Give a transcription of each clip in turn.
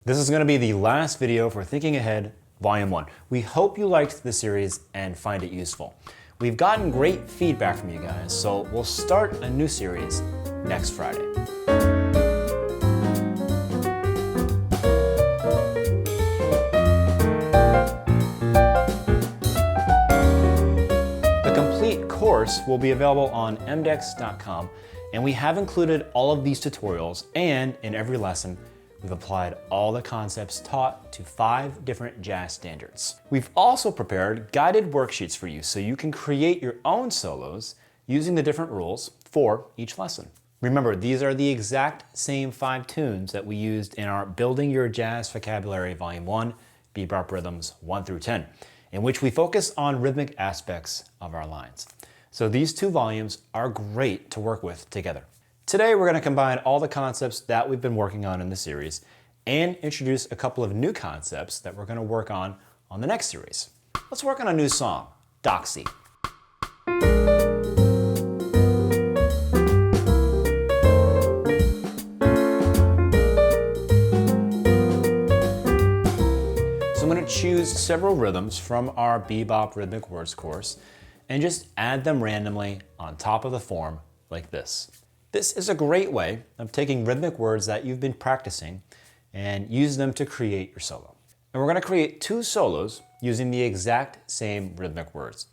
This is going to be the last video for Thinking Ahead Volume 1. We hope you liked the series and find it useful. We've gotten great feedback from you guys, so we'll start a new series next Friday. The complete course will be available on mdex.com, and we have included all of these tutorials, and in every lesson, we've applied all the concepts taught to 5 different jazz standards. We've also prepared guided worksheets for you so you can create your own solos using the different rules for each lesson. Remember, these are the exact same 5 tunes that we used in our Building Your Jazz Vocabulary Volume 1, Bebop Rhythms 1 through 10, in which we focus on rhythmic aspects of our lines. So these 2 volumes are great to work with together. Today, we're going to combine all the concepts that we've been working on in the series and introduce a couple of new concepts that we're going to work on the next series. Let's work on a new song, Doxy. So I'm going to choose several rhythms from our Bebop Rhythmic Words course and just add them randomly on top of the form like this. This is a great way of taking rhythmic words that you've been practicing and use them to create your solo. And we're going to create 2 solos using the exact same rhythmic words.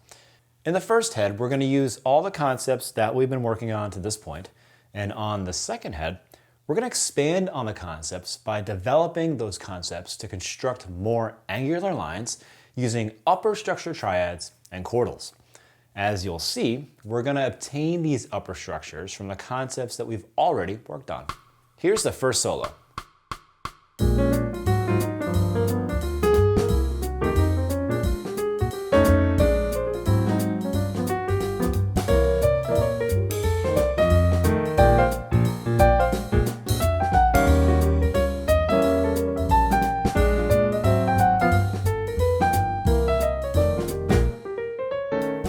In the first head, we're going to use all the concepts that we've been working on to this point, and on the second head, we're going to expand on the concepts by developing those concepts to construct more angular lines using upper structure triads and chordals. As you'll see, we're going to obtain these upper structures from the concepts that we've already worked on. Here's the first solo.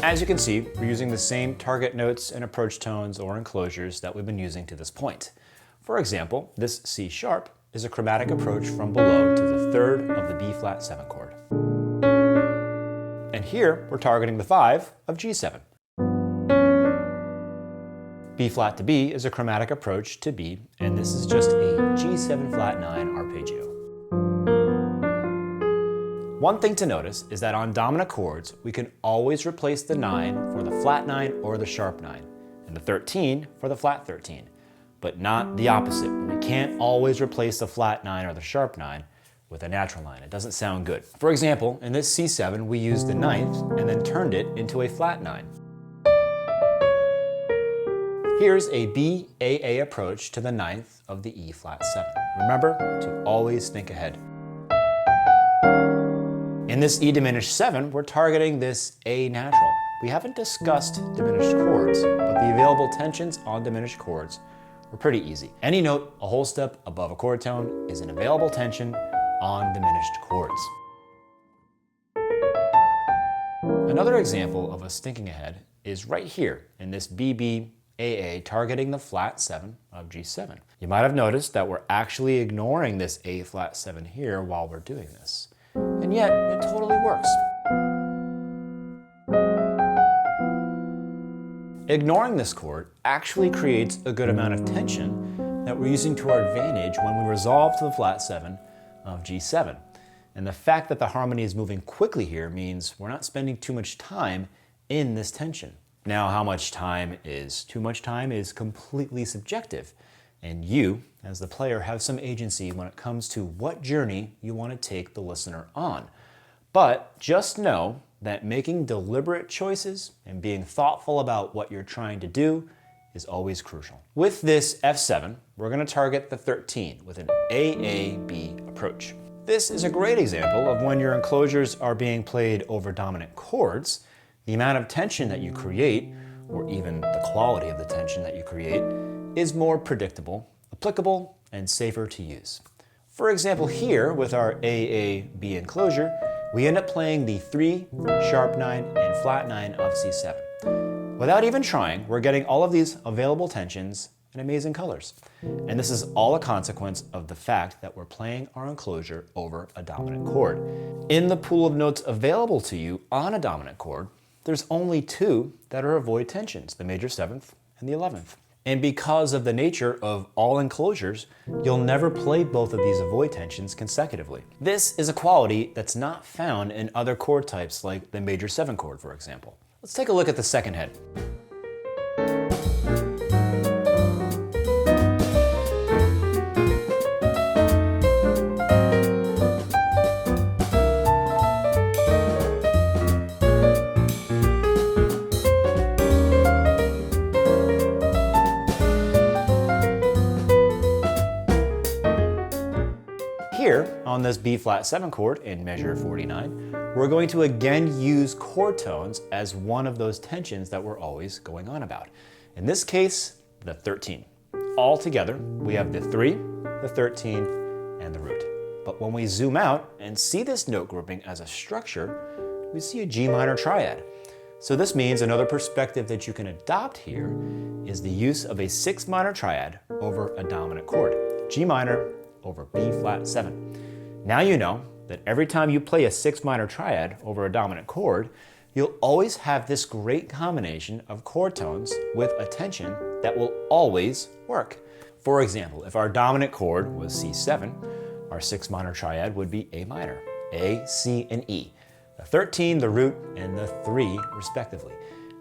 As you can see, we're using the same target notes and approach tones or enclosures that we've been using to this point. For example, this C sharp is a chromatic approach from below to the 3rd of the B flat 7 chord. And here we're targeting the 5 of G7. B flat to B is a chromatic approach to B, and this is just a G7 flat 9 arpeggio. One thing to notice is that on dominant chords, we can always replace the 9 for the flat 9 or the sharp 9, and the 13 for the flat 13, but not the opposite. We can't always replace the flat 9 or the sharp 9 with a natural 9. It doesn't sound good. For example, in this C7, we used the 9th and then turned it into a flat 9. Here's a B-AA approach to the 9th of the E flat 7. Remember to always think ahead. In this E diminished 7, we're targeting this A natural. We haven't discussed diminished chords, but the available tensions on diminished chords were pretty easy. Any note a whole step above a chord tone is an available tension on diminished chords. Another example of us thinking ahead is right here in this BB-AA targeting the flat 7 of G7. You might have noticed that we're actually ignoring this A flat 7 here while we're doing this. And yet, it totally works. Ignoring this chord actually creates a good amount of tension that we're using to our advantage when we resolve to the flat 7 of G7. And the fact that the harmony is moving quickly here means we're not spending too much time in this tension. Now, how much time is too much time is completely subjective. And you, as the player, have some agency when it comes to what journey you want to take the listener on. But just know that making deliberate choices and being thoughtful about what you're trying to do is always crucial. With this F7, we're going to target the 13 with an AAB approach. This is a great example of when your enclosures are being played over dominant chords, the amount of tension that you create, or even the quality of the tension that you create, is more predictable, applicable, and safer to use. For example, here with our AAB enclosure, we end up playing the 3, sharp 9, and flat 9 of C7. Without even trying, we're getting all of these available tensions and amazing colors. And this is all a consequence of the fact that we're playing our enclosure over a dominant chord. In the pool of notes available to you on a dominant chord, there's only two that are avoid tensions, the major seventh and the 11th. And because of the nature of all enclosures, you'll never play both of these avoid tensions consecutively. This is a quality that's not found in other chord types like the major 7 chord, for example. Let's take a look at the second head. Here, on this B flat 7 chord in measure 49, we're going to again use chord tones as one of those tensions that we're always going on about. In this case, the 13. All together, we have the 3, the 13, and the root. But when we zoom out and see this note grouping as a structure, we see a G minor triad. So this means another perspective that you can adopt here is the use of a 6 minor triad over a dominant chord. G minor over B flat 7. Now you know that every time you play a 6 minor triad over a dominant chord, you'll always have this great combination of chord tones with a tension that will always work. For example, if our dominant chord was C7, our 6 minor triad would be A minor, A, C, and E. The 13, the root, and the 3 respectively.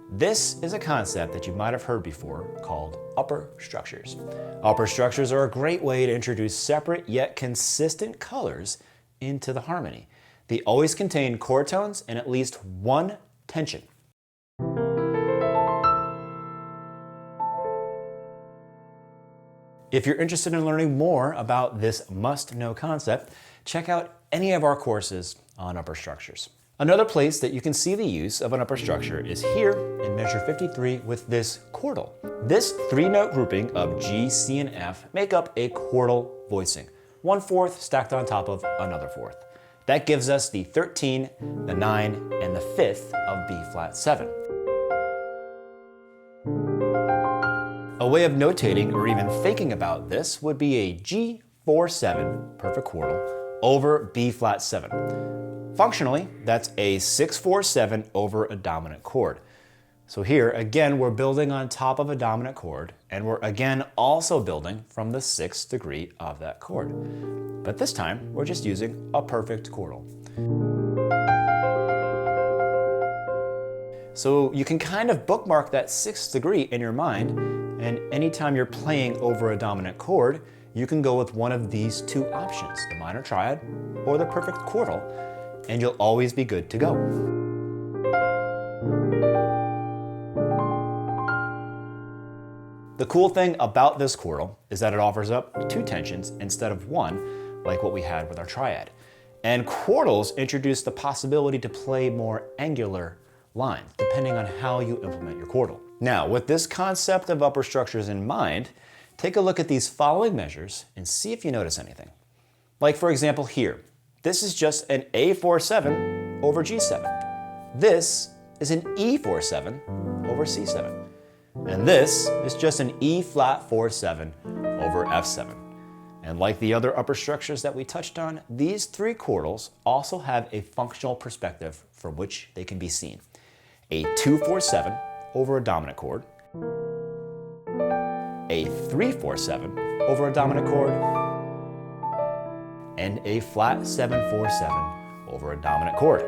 This is a concept that you might have heard before called upper structures. Upper structures are a great way to introduce separate yet consistent colors into the harmony. They always contain chord tones and at least one tension. If you're interested in learning more about this must-know concept, check out any of our courses on upper structures. Another place that you can see the use of an upper structure is here in measure 53 with this chordal. This 3-note grouping of G, C, and F make up a chordal voicing, 1/4 stacked on top of another 4th. That gives us the 13, the 9, and the 5th of B flat 7. A way of notating or even thinking about this would be a G4/7 perfect chordal over B flat 7. Functionally, that's a 6/4/7 over a dominant chord. So here, again, we're building on top of a dominant chord, and we're again also building from the 6th degree of that chord. But this time, we're just using a perfect chordal. So you can kind of bookmark that 6th degree in your mind, and anytime you're playing over a dominant chord, you can go with one of these two options, the minor triad or the perfect chordal, and you'll always be good to go. The cool thing about this chordal is that it offers up 2 tensions instead of 1, like what we had with our triad. And chordals introduce the possibility to play more angular lines, depending on how you implement your chordal. Now, with this concept of upper structures in mind, take a look at these following measures and see if you notice anything. Like for example here, this is just an A4/7 over G7. This is an E4/7 over C7. And this is just an E flat 4/7 over F7. And like the other upper structures that we touched on, these 3 chordals also have a functional perspective from which they can be seen. A 2/4/7 over a dominant chord, a 3/4/7 over a dominant chord, and a flat 7/4/7 over a dominant chord.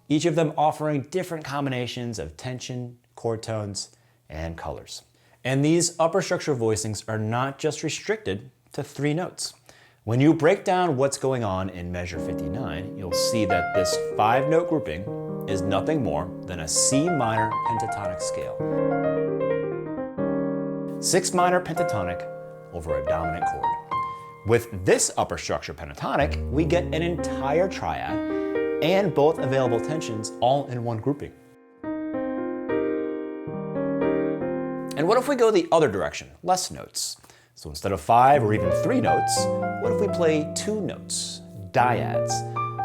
Each of them offering different combinations of tension, chord tones, and colors. And these upper structure voicings are not just restricted to 3 notes. When you break down what's going on in measure 59, you'll see that this 5-note grouping is nothing more than a C minor pentatonic scale. 6 minor pentatonic over a dominant chord. With this upper structure pentatonic, we get an entire triad and both available tensions all in one grouping. And what if we go the other direction, less notes? So instead of 5 or even 3 notes, what if we play 2 notes, diads?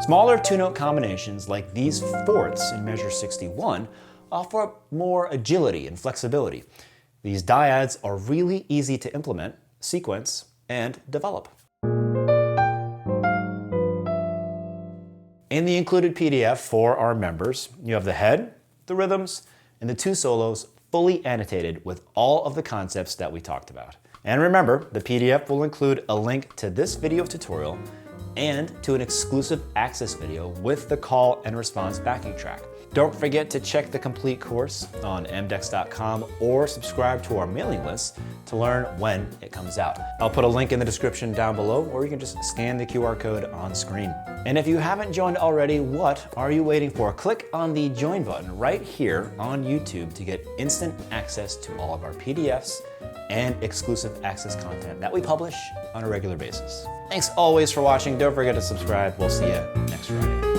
Smaller 2-note combinations like these 4ths in measure 61 offer up more agility and flexibility. These diads are really easy to implement, sequence, and develop. In the included PDF for our members, you have the head, the rhythms, and the 2 solos fully annotated with all of the concepts that we talked about. And remember, the PDF will include a link to this video tutorial and to an exclusive access video with the call and response backing track. Don't forget to check the complete course on mdex.com or subscribe to our mailing list to learn when it comes out. I'll put a link in the description down below, or you can just scan the QR code on screen. And if you haven't joined already, what are you waiting for? Click on the join button right here on YouTube to get instant access to all of our PDFs and exclusive access content that we publish on a regular basis. Thanks always for watching. Don't forget to subscribe. We'll see you next Friday.